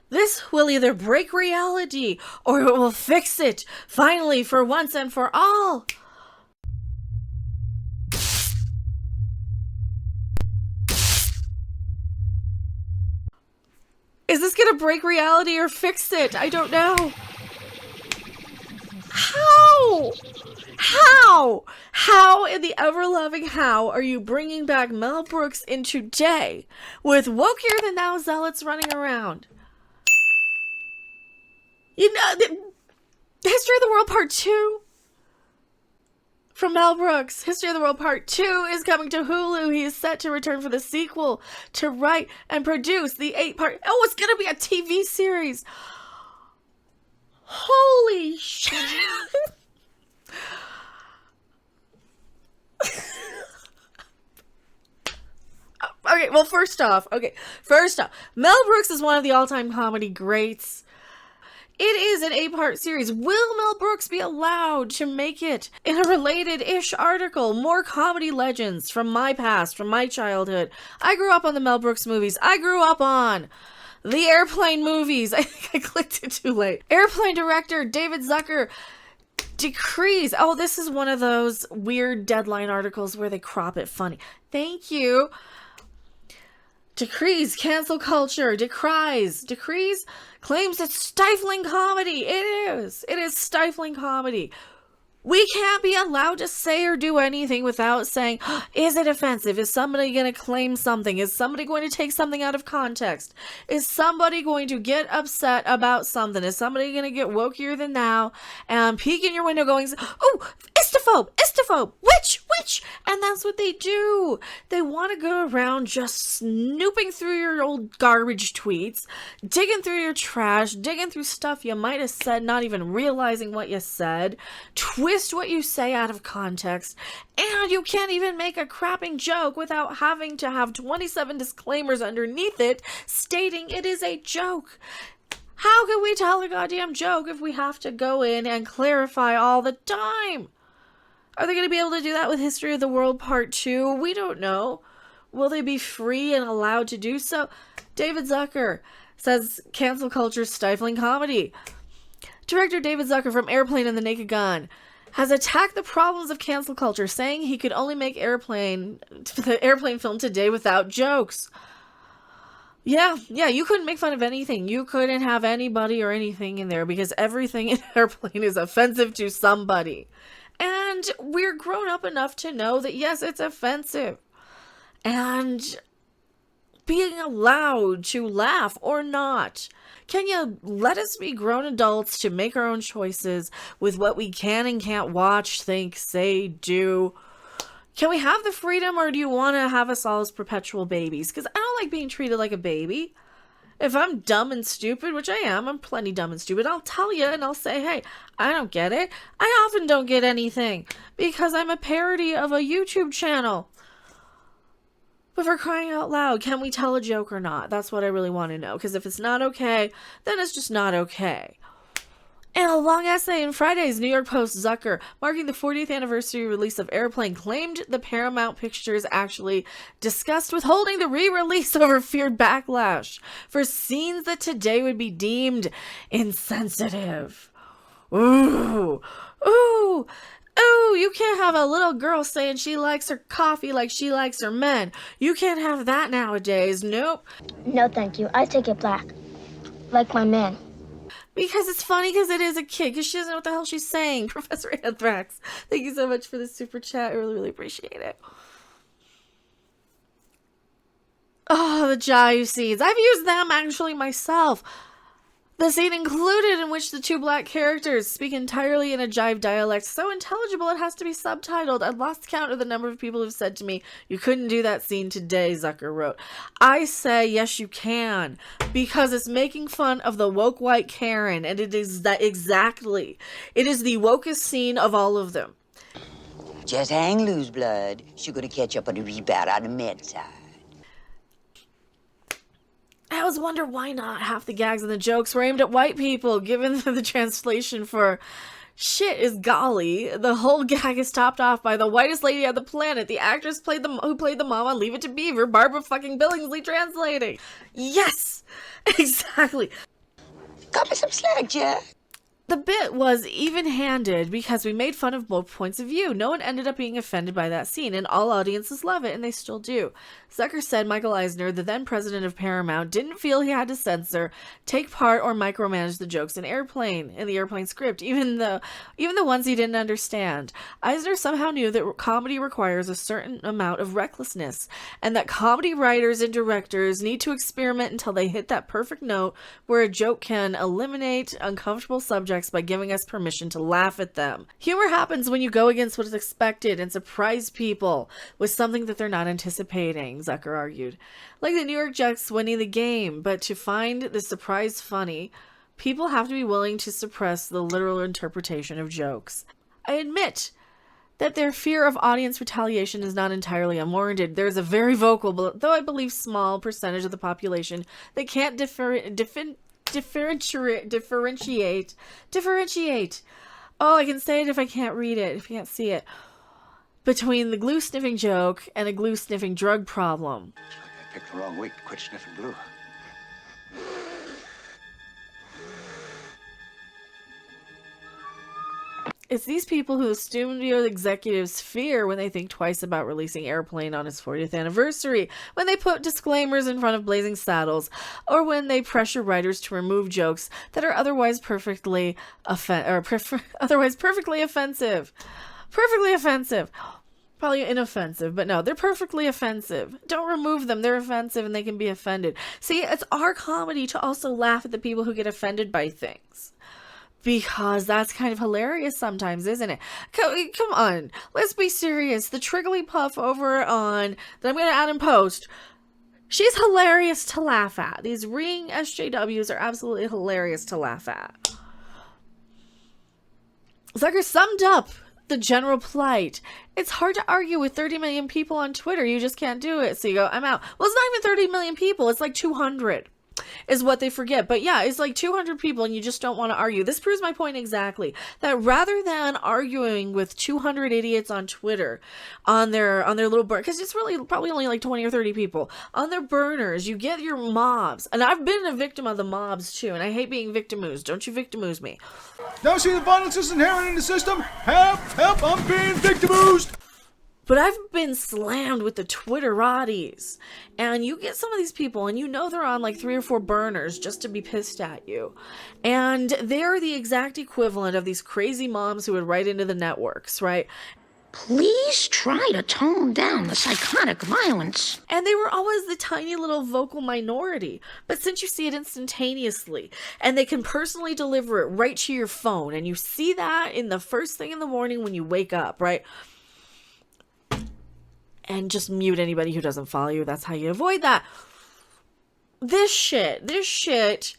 This will either break reality or it will fix it, finally, for once and for all. Is this gonna break reality or fix it? I don't know. How? How in the ever-loving how are you bringing back Mel Brooks in today with wokier than thou zealots running around? You know, History of the World Part 2 from Mel Brooks. History of the World Part 2 is coming to Hulu. He is set to return for the sequel, to write and produce the 8-part... Oh, it's going to be a TV series. Holy shit. Okay, well, first off, Mel Brooks is one of the all-time comedy greats. It is an 8-part series. Will Mel Brooks be allowed to make it in a related-ish article? More comedy legends from my past, from my childhood. I grew up on the Mel Brooks movies. I grew up on the Airplane movies. I think I clicked it too late. Airplane director David Zucker decrees. Oh, this is one of those weird Deadline articles where they crop it funny. Thank you. Decrees cancel culture. Decrees claims it's stifling comedy. It is stifling comedy. We can't be allowed to say or do anything without saying, is it offensive? Is somebody going to claim something? Is somebody going to take something out of context? Is somebody going to get upset about something? Is somebody going to get wokier than thou and peek in your window going, oh, istophobe, witch, and that's what they do. They want to go around just snooping through your old garbage tweets, digging through your trash, digging through stuff you might have said, not even realizing what you said, twist what you say out of context, and you can't even make a crapping joke without having to have 27 disclaimers underneath it stating it is a joke. How can we tell a goddamn joke if we have to go in and clarify all the time? Are they going to be able to do that with History of the World Part 2? We don't know. Will they be free and allowed to do so? David Zucker says cancel culture stifling comedy. Director David Zucker from Airplane and the Naked Gun has attacked the problems of cancel culture, saying he could only make the Airplane film today without jokes. Yeah, you couldn't make fun of anything. You couldn't have anybody or anything in there because everything in Airplane is offensive to somebody. And we're grown up enough to know that, yes, it's offensive. And being allowed to laugh or not. Can you let us be grown adults to make our own choices with what we can and can't watch, think, say, do? Can we have the freedom, or do you want to have us all as perpetual babies? Because I don't like being treated like a baby. If I'm dumb and stupid, which I am, I'm plenty dumb and stupid, I'll tell you and I'll say, hey, I don't get it. I often don't get anything because I'm a parody of a YouTube channel. But for crying out loud, can we tell a joke or not? That's what I really want to know. Because if it's not okay, then it's just not okay. And a long essay in Friday's New York Post, Zucker, marking the 40th anniversary release of Airplane, claimed the Paramount Pictures actually discussed withholding the re-release over feared backlash for scenes that today would be deemed insensitive. Ooh, you can't have a little girl saying she likes her coffee like she likes her men. You can't have that nowadays. Nope. No, thank you. I take it black. Like my man. Because it's funny, because it is a kid, because she doesn't know what the hell she's saying. Professor Anthrax, thank you so much for the super chat. I really, really appreciate it. Oh, the jive scenes. I've used them actually myself. The scene included in which the two black characters speak entirely in a jive dialect, so intelligible it has to be subtitled. I've lost count of the number of people who've said to me, you couldn't do that scene today, Zucker wrote. I say, yes, you can, because it's making fun of the woke white Karen, and it is that exactly. It is the wokest scene of all of them. Just hang loose, blood. She's gonna catch up on the rebound on the med side. I always wonder why not half the gags and the jokes were aimed at white people, given the translation for shit is golly. The whole gag is topped off by the whitest lady on the planet. The actress who played the mom on Leave It to Beaver, Barbara fucking Billingsley translating. Yes! Exactly. Cut me some slack, Jack. The bit was even-handed because we made fun of both points of view. No one ended up being offended by that scene, and all audiences love it, and they still do. Zucker said Michael Eisner, the then president of Paramount, didn't feel he had to censor, take part, or micromanage the jokes in the Airplane script, even the ones he didn't understand. Eisner somehow knew that comedy requires a certain amount of recklessness, and that comedy writers and directors need to experiment until they hit that perfect note where a joke can eliminate uncomfortable subjects by giving us permission to laugh at them. Humor happens when you go against what is expected and surprise people with something that they're not anticipating, Zucker argued. Like the New York Jets winning the game, but to find the surprise funny, people have to be willing to suppress the literal interpretation of jokes. I admit that their fear of audience retaliation is not entirely unwarranted. There's a very vocal, though I believe small, percentage of the population that can't differentiate. Oh, I can say it if I can't read it, if you can't see it. Between the glue sniffing joke and a glue sniffing drug problem. Looks like I picked the wrong week to quit sniffing glue. It's these people who the studio executives fear when they think twice about releasing Airplane on its 40th anniversary, when they put disclaimers in front of Blazing Saddles, or when they pressure writers to remove jokes that are otherwise perfectly offensive. Perfectly offensive. Probably inoffensive, but no, they're perfectly offensive. Don't remove them. They're offensive and they can be offended. See, it's our comedy to also laugh at the people who get offended by things. Because that's kind of hilarious sometimes, isn't it? Come on, let's be serious. The Trigglypuff over on, that I'm going to add in post, she's hilarious to laugh at. These ring SJWs are absolutely hilarious to laugh at. Zucker summed up the general plight. It's hard to argue with 30 million people on Twitter. You just can't do it. So you go, I'm out. Well, it's not even 30 million people. It's like 200. Is what they forget. But yeah, it's like 200 people and you just don't want to argue. This proves my point exactly. That rather than arguing with 200 idiots on Twitter on their little burn, because it's really probably only like 20 or 30 people on their burners, you get your mobs. And I've been a victim of the mobs too, and I hate being victimized. Don't you victimize me. Don't see the violence is inherent in the system. Help, help, I'm being victimized. But I've been slammed with the Twitterati's, and you get some of these people and you know they're on like 3 or 4 burners just to be pissed at you, and they're the exact equivalent of these crazy moms who would write into the networks, right? Please try to tone down the psychotic violence. And they were always the tiny little vocal minority, but since you see it instantaneously and they can personally deliver it right to your phone, and you see that in the first thing in the morning when you wake up, right? And just mute anybody who doesn't follow you. That's how you avoid that. This shit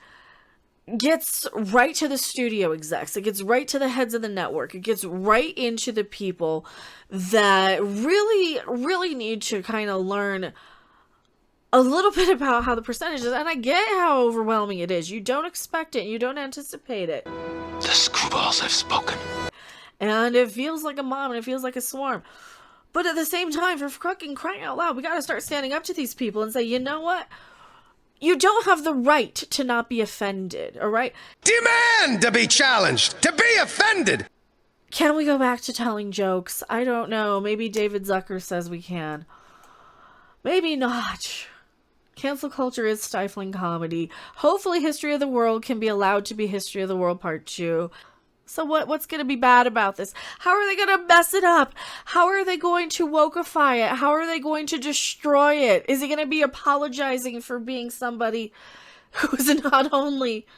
gets right to the studio execs. It gets right to the heads of the network. It gets right into the people that really, really need to kind of learn a little bit about how the percentage is. And I get how overwhelming it is. You don't expect it. You don't anticipate it. The screwballs have spoken. And it feels like a mob and it feels like a swarm. But at the same time, for fucking crying out loud, we got to start standing up to these people and say, you know what? You don't have the right to not be offended, all right? Demand to be challenged, to be offended. Can we go back to telling jokes? I don't know. Maybe David Zucker says we can. Maybe not. Cancel culture is stifling comedy. Hopefully History of the World can be allowed to be History of the World Part 2. So what's going to be bad about this? How are they going to mess it up? How are they going to wokeify it? How are they going to destroy it? Is he going to be apologizing for being somebody who's not only...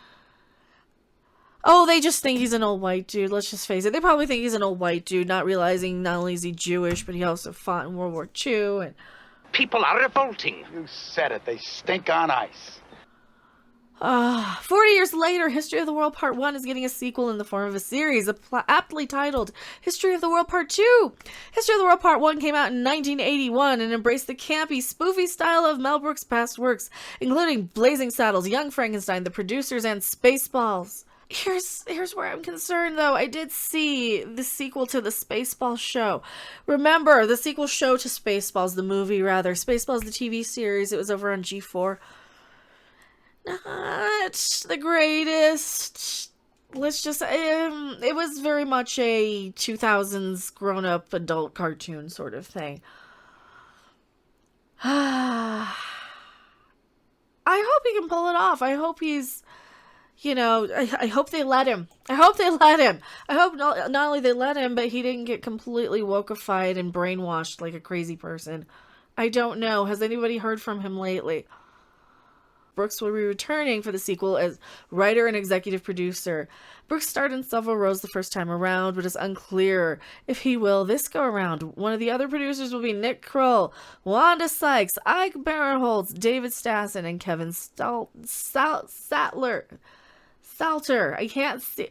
Oh, they just think he's an old white dude. Let's just face it. They probably think he's an old white dude, not realizing not only is he Jewish, but he also fought in World War II. And people are revolting. You said it. They stink on ice. 40 years later, History of the World Part 1 is getting a sequel in the form of a series aptly titled History of the World Part 2. History of the World Part 1 came out in 1981 and embraced the campy, spoofy style of Mel Brooks' past works, including Blazing Saddles, Young Frankenstein, The Producers, and Spaceballs. Here's where I'm concerned, though. I did see the sequel to the Spaceballs show. Remember, the sequel show to Spaceballs, the movie, rather. Spaceballs, the TV series. It was over on G4. not the greatest. Let's just it was very much a 2000s grown-up adult cartoon sort of thing. I hope he can pull it off. I hope he's, I hope they let him. I hope not only they let him, but he didn't get completely wokeified and brainwashed like a crazy person. I don't know. Has anybody heard from him lately? Brooks will be returning for the sequel as writer and executive producer. Brooks starred in several roles the first time around, but it's unclear if he will this go around. One of the other producers will be Nick Kroll, Wanda Sykes, Ike Barinholtz, David Stassen, and Kevin Salter. I can't see.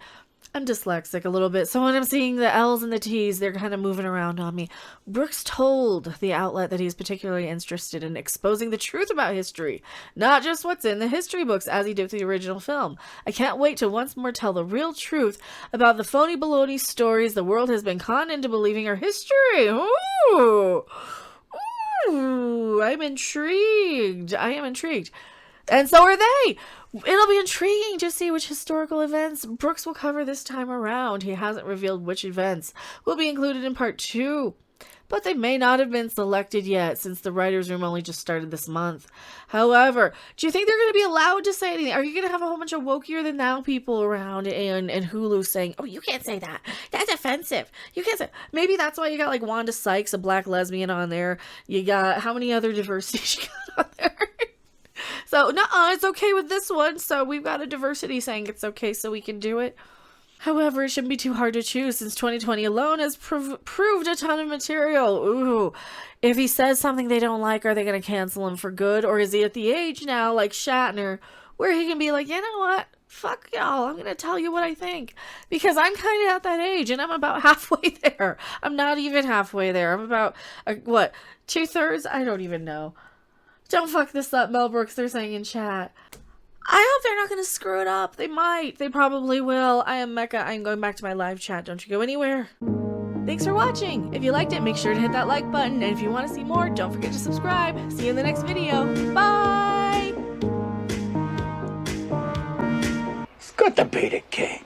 I'm dyslexic a little bit, so when I'm seeing the L's and the T's, they're kind of moving around on me. Brooks told the outlet that he's particularly interested in exposing the truth about history, not just what's in the history books, as he did with the original film. I can't wait to once more tell the real truth about the phony baloney stories the world has been conned into believing are history. Ooh, I'm intrigued. I am intrigued. And so are they. It'll be intriguing to see which historical events Brooks will cover this time around. He hasn't revealed which events will be included in part 2, but they may not have been selected yet since the writer's room only just started this month. However, do you think they're going to be allowed to say anything? Are you going to have a whole bunch of wokier than thou people around and Hulu saying, oh, you can't say that. That's offensive. You can't say. Maybe that's why you got like Wanda Sykes, a black lesbian on there. You got, how many other diversities you got on there? So, it's okay with this one. So we've got a diversity saying it's okay, so we can do it. However, it shouldn't be too hard to choose since 2020 alone has proved a ton of material. Ooh, if he says something they don't like, are they going to cancel him for good? Or is he at the age now, like Shatner, where he can be like, you know what? Fuck y'all, I'm going to tell you what I think. Because I'm kind of at that age, and I'm about halfway there. I'm not even halfway there. I'm about, 2/3? I don't even know. Don't fuck this up, Mel Brooks, they're saying in chat. I hope they're not going to screw it up. They might. They probably will. I am Mecca. I'm going back to my live chat. Don't you go anywhere. Thanks for watching. If you liked it, make sure to hit that like button. And if you want to see more, don't forget to subscribe. See you in the next video. Bye! It's good to be the king.